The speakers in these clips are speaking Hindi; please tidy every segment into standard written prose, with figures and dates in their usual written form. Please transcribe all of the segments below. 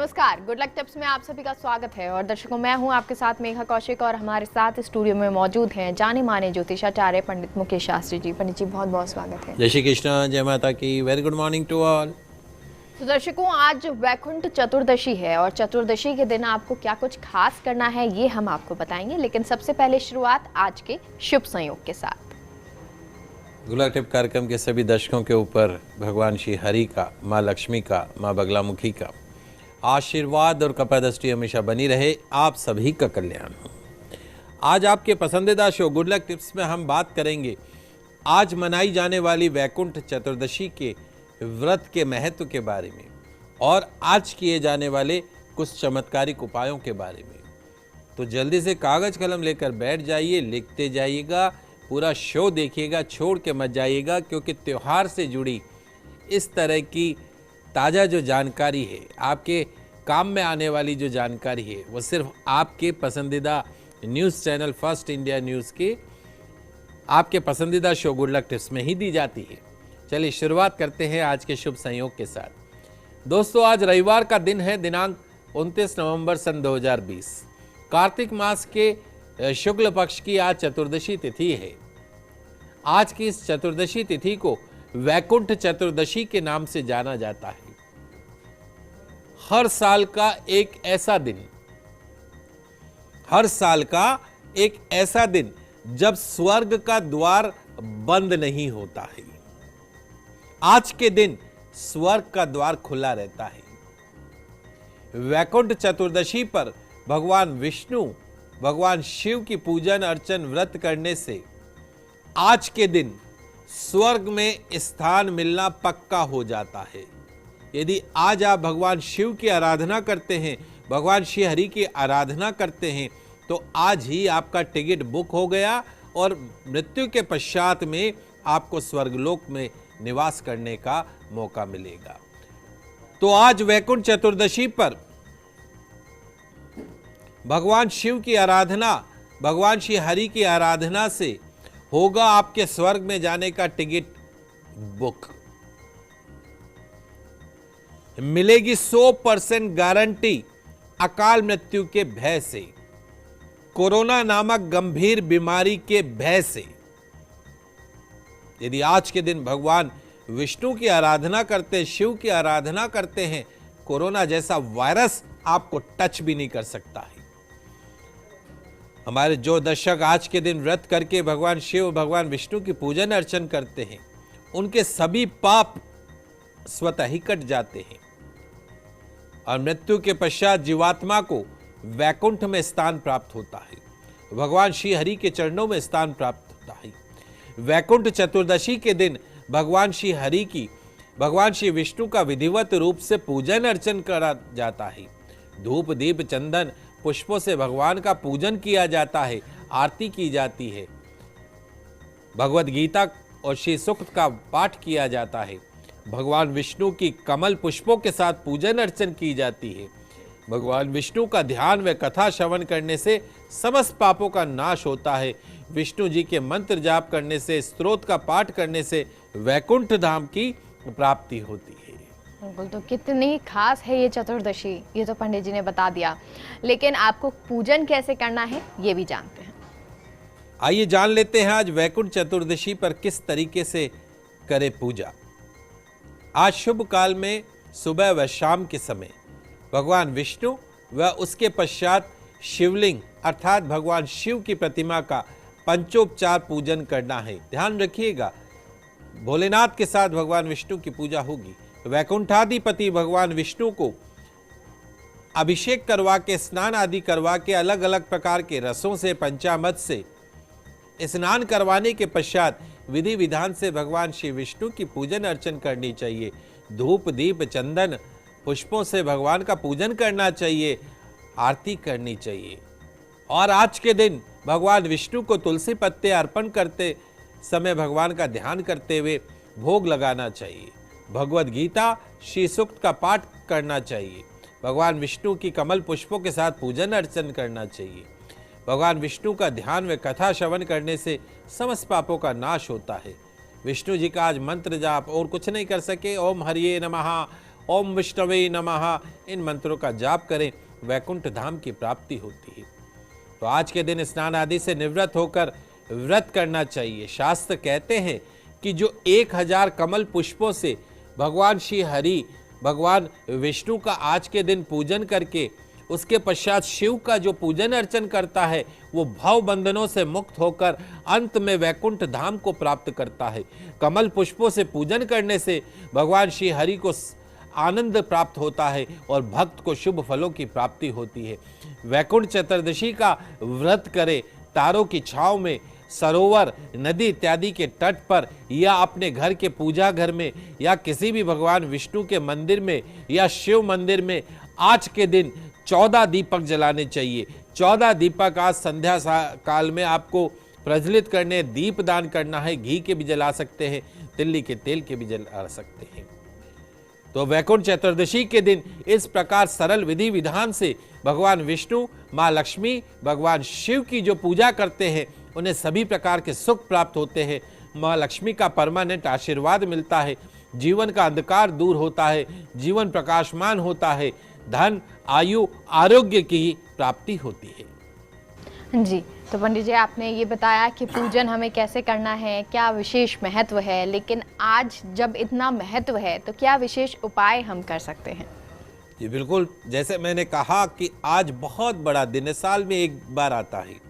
नमस्कार, गुड लक टिप्स में आप सभी का स्वागत है। और दर्शकों, मैं हूं आपके साथ मेघा कौशिक और हमारे साथ स्टूडियो में मौजूद हैं जाने माने ज्योतिषाचार्य पंडित मुकेश शास्त्री जी। पंडित जी, बहुत बहुत स्वागत है। जय श्री कृष्ण, जय माता की। Very good morning to all. तो दर्शकों, आज वैकुंठ चतुर्दशी है और चतुर्दशी के दिन आपको क्या कुछ खास करना है ये हम आपको बताएंगे, लेकिन सबसे पहले शुरुआत आज के शुभ संयोग के साथ। गुड लक टिप कार्यक्रम के सभी दर्शकों के ऊपर भगवान श्री हरि का, माँ लक्ष्मी का, माँ बगलामुखी का आशीर्वाद और कृपा दृष्टि हमेशा बनी रहे। आप सभी का कल्याण हो। आज आपके पसंदीदा शो गुड लक टिप्स में हम बात करेंगे आज मनाई जाने वाली वैकुंठ चतुर्दशी के व्रत के महत्व के बारे में और आज किए जाने वाले कुछ चमत्कारिक उपायों के बारे में। तो जल्दी से कागज कलम लेकर बैठ जाइए, लिखते जाइएगा, पूरा शो देखिएगा, छोड़ के मत जाइएगा, क्योंकि त्योहार से जुड़ी इस तरह की ताज़ा जो जानकारी है, आपके काम में आने वाली जो जानकारी है, वो सिर्फ आपके पसंदीदा news channel first India news के आपके पसंदीदा शो गुड लक टिप्स में ही दी जाती है। चलिए शुरुआत करते हैं आज के शुभ संयोग के साथ। दोस्तों, आज रविवार का दिन है, दिनांक 29 नवंबर सन 2020। कार्तिक मास के शुक्ल पक्ष की आज चतुर्दशी तिथि है। आज की इस चतुर्दशी तिथि को वैकुंठ चतुर्दशी के नाम से जाना जाता है। हर साल का एक ऐसा दिन जब स्वर्ग का द्वार बंद नहीं होता है। आज के दिन स्वर्ग का द्वार खुला रहता है। वैकुंठ चतुर्दशी पर भगवान विष्णु, भगवान शिव की पूजन अर्चन व्रत करने से आज के दिन स्वर्ग में स्थान मिलना पक्का हो जाता है। यदि आज आप भगवान शिव की आराधना करते हैं, भगवान श्री हरि की आराधना करते हैं, तो आज ही आपका टिकट बुक हो गया और मृत्यु के पश्चात में आपको स्वर्गलोक में निवास करने का मौका मिलेगा। तो आज वैकुंठ चतुर्दशी पर भगवान शिव की आराधना, भगवान श्री हरि की आराधना से होगा आपके स्वर्ग में जाने का टिकट बुक। मिलेगी 100% गारंटी अकाल मृत्यु के भय से, कोरोना नामक गंभीर बीमारी के भय से। यदि आज के दिन भगवान विष्णु की आराधना करते, शिव की आराधना करते हैं, कोरोना जैसा वायरस आपको टच भी नहीं कर सकता है। हमारे जो दर्शक आज के दिन व्रत करके भगवान शिव, भगवान विष्णु की पूजन अर्चन करते हैं, उनके सभी पाप स्वतः ही कट जाते हैं और मृत्यु के पश्चात जीवात्मा को वैकुंठ में स्थान प्राप्त होता है। भगवान श्री हरि के चरणों में स्थान प्राप्त होता है। वैकुंठ चतुर्दशी के दिन भगवान श्री हरि की, भगवान श्री विष्णु का विधिवत रूप से पूजन अर्चन करा जाता है। धूप दीप चंदन पुष्पों से भगवान का पूजन किया जाता है, आरती की जाती है, भगवद गीता और श्री सूक्त का पाठ किया जाता है, भगवान विष्णु की कमल पुष्पों के साथ पूजन अर्चन की जाती है। भगवान विष्णु का ध्यान व कथा श्रवण करने से समस्त पापों का नाश होता है। विष्णु जी के मंत्र जाप करने से, स्तोत्र का पाठ करने से वैकुंठ धाम की प्राप्ति होती है। बिल्कुल, तो कितनी खास है ये चतुर्दशी, ये तो पंडित जी ने बता दिया, लेकिन आपको पूजन कैसे करना है ये भी जानते हैं। आइए जान लेते हैं आज वैकुंठ चतुर्दशी पर किस तरीके से करें पूजा। आज शुभ काल में सुबह व शाम के समय भगवान विष्णु व उसके पश्चात शिवलिंग अर्थात भगवान शिव की प्रतिमा का पंचोपचार पूजन करना है। ध्यान रखिएगा, भोलेनाथ के साथ भगवान विष्णु की पूजा होगी। वैकुंठाधिपति भगवान विष्णु को अभिषेक करवा के, स्नान आदि करवा के, अलग अलग प्रकार के रसों से, पंचामृत से स्नान करवाने के पश्चात विधि विधान से भगवान श्री विष्णु की पूजन अर्चन करनी चाहिए। धूप दीप चंदन पुष्पों से भगवान का पूजन करना चाहिए, आरती करनी चाहिए। और आज के दिन भगवान विष्णु को तुलसी पत्ते अर्पण करते समय भगवान का ध्यान करते हुए भोग लगाना चाहिए। भगवद गीता श्री सूक्त का पाठ करना चाहिए। भगवान विष्णु की कमल पुष्पों के साथ पूजन अर्चन करना चाहिए। भगवान विष्णु का ध्यान व कथा श्रवण करने से समस्त पापों का नाश होता है। विष्णु जी का आज मंत्र जाप और कुछ नहीं कर सके, ओम हरिये नमः, ओम विष्णवे नमः, इन मंत्रों का जाप करें, वैकुंठ धाम की प्राप्ति होती है। तो आज के दिन स्नान आदि से निवृत्त होकर व्रत करना चाहिए। शास्त्र कहते हैं कि जो 1000 कमल पुष्पों से भगवान श्री हरि, भगवान विष्णु का आज के दिन पूजन करके उसके पश्चात शिव का जो पूजन अर्चन करता है, वो भव बंधनों से मुक्त होकर अंत में वैकुंठ धाम को प्राप्त करता है। कमल पुष्पों से पूजन करने से भगवान श्री हरि को आनंद प्राप्त होता है और भक्त को शुभ फलों की प्राप्ति होती है। वैकुंठ चतुर्दशी का व्रत करें, तारों की छांव में, सरोवर, नदी इत्यादि के तट पर या अपने घर के पूजा घर में या किसी भी भगवान विष्णु के मंदिर में या शिव मंदिर में आज के दिन 14 दीपक जलाने चाहिए। 14 दीपक आज संध्या काल में आपको प्रज्वलित करने, दीप दान करना है। घी के भी जला सकते हैं, तिल्ली के तेल के भी जला सकते हैं। तो वैकुंठ चतुर्दशी के दिन इस प्रकार सरल विधि विधान से भगवान विष्णु, माँ लक्ष्मी, भगवान शिव की जो पूजा करते हैं उन्हें सभी प्रकार के सुख प्राप्त होते हैं। माँ लक्ष्मी का परमानेंट आशीर्वाद मिलता है, जीवन का अंधकार दूर होता है, जीवन प्रकाशमान होता है, धन, आयु, आरोग्य की प्राप्ति होती है। जी, तो पंडित जी आपने ये बताया कि पूजन हमें कैसे करना है, क्या विशेष महत्व है, लेकिन आज जब इतना महत्व है तो क्या विशेष उपाय हम कर सकते हैं? जी बिल्कुल, जैसे मैंने कहा कि आज बहुत बड़ा दिन है, साल में एक बार आता है।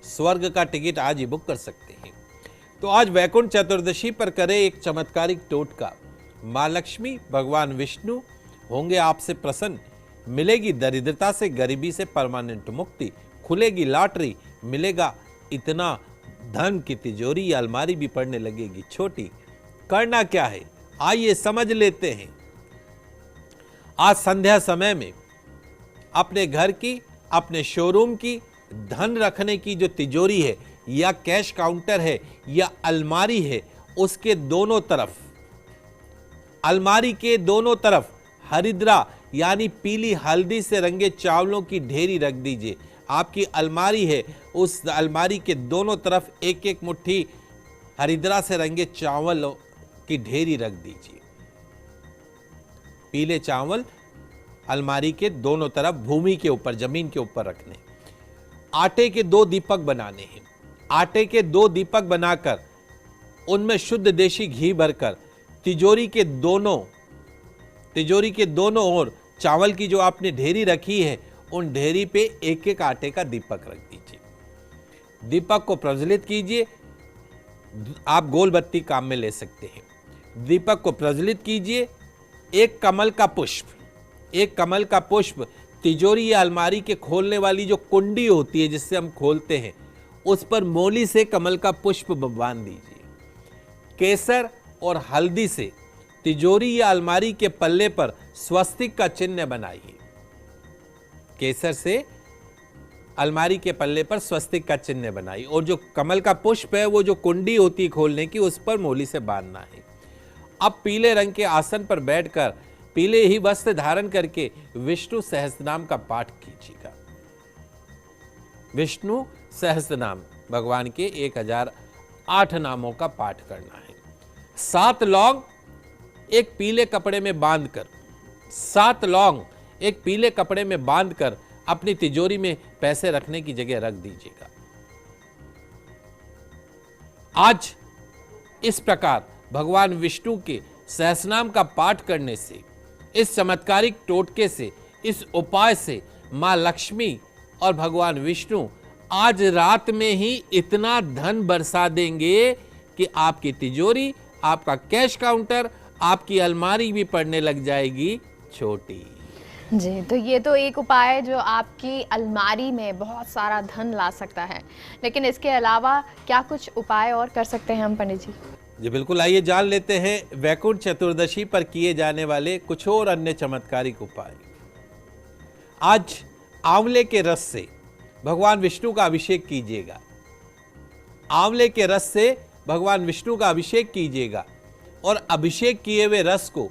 स्वर्ग का टिकट आज ही बुक कर सकते हैं। तो आज वैकुंठ चतुर्दशी पर करें एक चमत्कारिक टोटका। माँ लक्ष्मी, भगवान विष्णु होंगे आपसे प्रसन्न, मिलेगी दरिद्रता से, गरीबी से परमानेंट मुक्ति, खुलेगी लॉटरी, मिलेगा इतना धन की तिजोरी या अलमारी भी पड़ने लगेगी छोटी। करना क्या है, आइए समझ लेते हैं। आज संध्या समय में अपने घर की, अपने शोरूम की, धन रखने की जो तिजोरी है या कैश काउंटर है या अलमारी है, उसके दोनों तरफ, अलमारी के दोनों तरफ हरिद्रा यानी पीली हल्दी से रंगे चावलों की ढेरी रख दीजिए। आपकी अलमारी है, उस अलमारी के दोनों तरफ एक एक मुट्ठी हरिद्रा से रंगे चावल की ढेरी रख दीजिए। पीले चावल अलमारी के दोनों तरफ भूमि के ऊपर, जमीन के ऊपर रखने। आटे के 2 दीपक बनाने हैं। आटे के 2 दीपक बनाकर उनमें शुद्ध देशी घी भरकर तिजोरी के दोनों ओर चावल की जो आपने ढेरी रखी है, उन ढेरी पे एक एक आटे का दीपक रख दीजिए। दीपक को प्रज्वलित कीजिए। आप गोल बत्ती काम में ले सकते हैं। दीपक को प्रज्वलित कीजिए। एक कमल का पुष्प तिजोरी या अलमारी के खोलने वाली जो कुंडी होती है जिससे हम खोलते हैं, उस पर मोली से कमल का पुष्प बांध दीजिए। केसर और हल्दी से तिजोरी या अलमारी के पल्ले पर स्वस्तिक का चिन्ह बनाइए। केसर से अलमारी के पल्ले पर स्वस्तिक का चिन्ह बनाइए और जो कमल का पुष्प है, वो जो कुंडी होती है खोलने की, उस पर मोली से बांधना है। अब पीले रंग के आसन पर बैठकर पीले ही वस्त्र धारण करके विष्णु सहस्त्रनाम का पाठ कीजिएगा। विष्णु सहस्त्रनाम भगवान के 1008 नामों का पाठ करना है। 7 लौंग एक पीले कपड़े में बांधकर, 7 लौंग एक पीले कपड़े में बांधकर अपनी तिजोरी में पैसे रखने की जगह रख दीजिएगा। आज इस प्रकार भगवान विष्णु के सहस्रनाम का पाठ करने से, इस चमत्कारिक टोटके से, इस उपाय से मां लक्ष्मी और भगवान विष्णु आज रात में ही इतना धन बरसा देंगे कि आपकी तिजोरी, आपका कैश काउंटर, आपकी अलमारी भी पड़ने लग जाएगी छोटी। जी, तो ये तो एक उपाय है जो आपकी अलमारी में बहुत सारा धन ला सकता है, लेकिन इसके अलावा क्या कुछ उपाय और कर सकते हैं हम पंडित जी? जी बिल्कुल, आइए जान लेते हैं वैकुंठ चतुर्दशी पर किए जाने वाले कुछ और अन्य चमत्कारिक उपाय। आज आंवले के रस से भगवान विष्णु का अभिषेक कीजिएगा। आंवले के रस से भगवान विष्णु का अभिषेक कीजिएगा और अभिषेक किए हुए रस को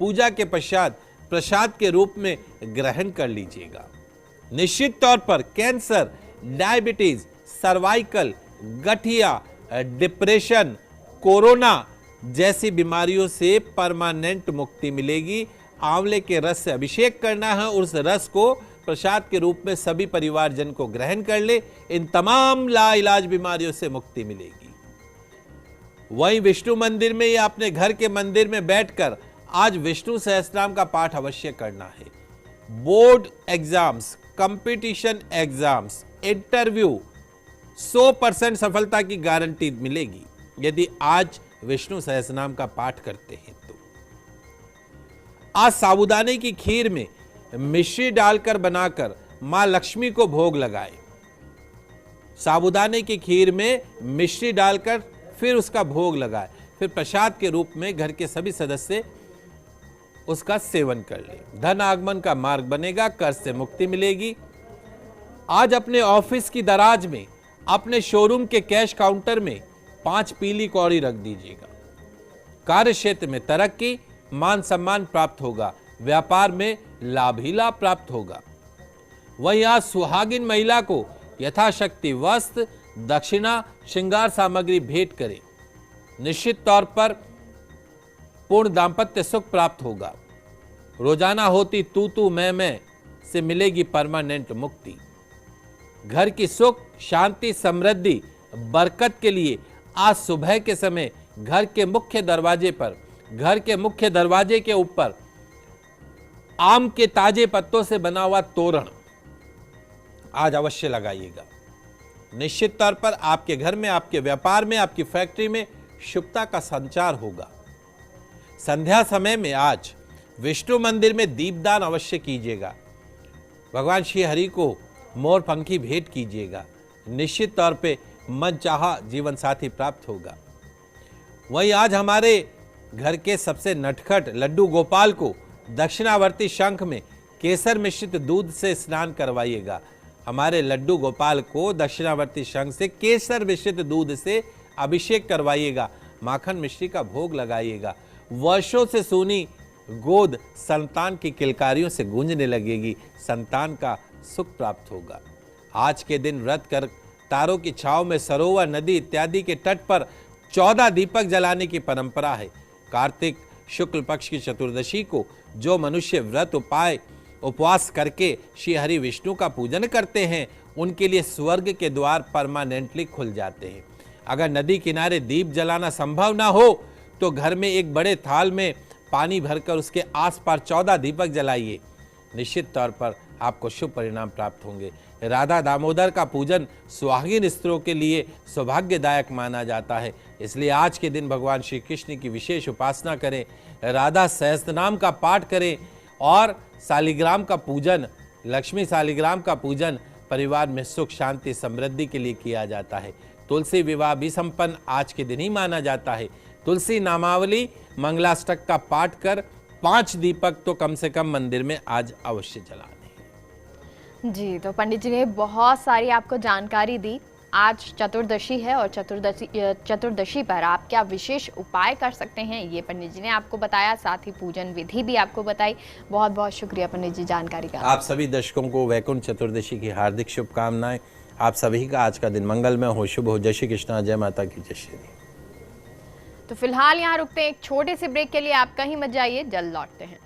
पूजा के पश्चात प्रसाद के रूप में ग्रहण कर लीजिएगा। निश्चित तौर पर कैंसर, डायबिटीज, सर्वाइकल, गठिया, डिप्रेशन, कोरोना जैसी बीमारियों से परमानेंट मुक्ति मिलेगी। आंवले के रस से अभिषेक करना है और उस रस को प्रसाद के रूप में सभी परिवारजन को ग्रहण कर ले। इन तमाम लाइलाज बीमारियों से मुक्ति मिलेगी। वहीं विष्णु मंदिर में या अपने घर के मंदिर में बैठकर आज विष्णु सहस्त्रनाम का पाठ अवश्य करना है। Board exams, competition exams, interview 100% सफलता की गारंटी मिलेगी यदि आज विष्णु सहस्त्रनाम का पाठ करते हैं तो। आज साबूदाने की खीर में मिश्री डालकर बनाकर मां लक्ष्मी को भोग लगाए। साबूदाने की खीर में मिश्री डालकर फिर उसका भोग लगाए, फिर प्रसाद के रूप में घर के सभी सदस्य उसका सेवन कर ले। धन आगमन का मार्ग बनेगा, कर्ज से मुक्ति मिलेगी। आज अपने ऑफिस की दराज में, अपने शोरूम के कैश काउंटर में 5 पीली कौड़ी रख दीजिएगा। कार्य क्षेत्र में तरक्की, मान सम्मान प्राप्त होगा। व्यापार में लाभ ही लाभ प्राप्त होगा। वहीं आज सुहागिन महिला को यथाशक्ति वस्त्र, दक्षिणा, श्रृंगार सामग्री भेंट करें। निश्चित तौर पर पूर्ण दाम्पत्य सुख प्राप्त होगा। रोजाना होती तू मैं से मिलेगी परमानेंट मुक्ति। घर की सुख, शांति, समृद्धि, बरकत के लिए आज सुबह के समय घर के मुख्य दरवाजे पर, घर के मुख्य दरवाजे के ऊपर आम के ताजे पत्तों से बना हुआ तोरण आज अवश्य लगाइएगा। निश्चित तौर पर आपके घर में, आपके व्यापार में, आपकी फैक्ट्री में शुभता का संचार होगा। संध्या समय में आज विष्णु मंदिर में दीपदान अवश्य कीजिएगा। भगवान श्री हरि को मोर पंखी भेंट कीजिएगा। निश्चित तौर पे मनचाहा जीवन साथी प्राप्त होगा। वहीं आज हमारे घर के सबसे नटखट लड्डू गोपाल को दक्षिणावर्ती शंख में केसर मिश्रित दूध से स्नान करवाइएगा। हमारे लड्डू गोपाल को दक्षिणावर्ती शंख से केसर मिश्रित दूध से अभिषेक करवाइएगा। माखन मिश्री का भोग लगाइएगा। वर्षों से सूनी गोद संतान की किलकारियों से गूंजने लगेगी। संतान का सुख प्राप्त होगा। आज के दिन व्रत कर तारों की छांव में सरोवर, नदी इत्यादि के तट पर 14 दीपक जलाने की परंपरा है। कार्तिक शुक्ल पक्ष की चतुर्दशी को जो मनुष्य व्रत उपवास करके श्री हरि विष्णु का पूजन करते हैं, उनके लिए स्वर्ग के द्वार परमानेंटली खुल जाते हैं। अगर नदी किनारे दीप जलाना संभव ना हो तो घर में एक बड़े थाल में पानी भरकर उसके आसपास 14 दीपक जलाइए। निश्चित तौर पर आपको शुभ परिणाम प्राप्त होंगे। राधा दामोदर का पूजन सुहागिन स्त्रियों के लिए सौभाग्यदायक माना जाता है, इसलिए आज के दिन भगवान श्री कृष्ण की विशेष उपासना करें, राधा सहस्त्रनाम का पाठ करें और शालिग्राम का पूजन, लक्ष्मी शालिग्राम का पूजन परिवार में सुख, शांति, समृद्धि के लिए किया जाता है। तुलसी विवाह भी संपन्न आज के दिन ही माना जाता है। तुलसी नामावली, मंगलाष्टक का पाठ कर 5 दीपक तो कम से कम मंदिर में आज अवश्य जलाने हैं। जी, तो पंडित जी ने बहुत सारी आपको जानकारी दी। आज चतुर्दशी है और चतुर्दशी पर आप क्या विशेष उपाय कर सकते हैं ये पंडित जी ने आपको बताया, साथ ही पूजन विधि भी आपको बताई। बहुत बहुत शुक्रिया पंडित जी जानकारी का। आप सभी दर्शकों को वैकुंठ चतुर्दशी की हार्दिक शुभकामनाएं। आप सभी का आज का दिन मंगलमय हो, शुभ हो। जय श्री कृष्णा, जय माता की जय श्री। तो फिलहाल यहाँ रुकते हैं एक छोटे से ब्रेक के लिए। आप कहीं मत जाइए, जल्द लौटते हैं।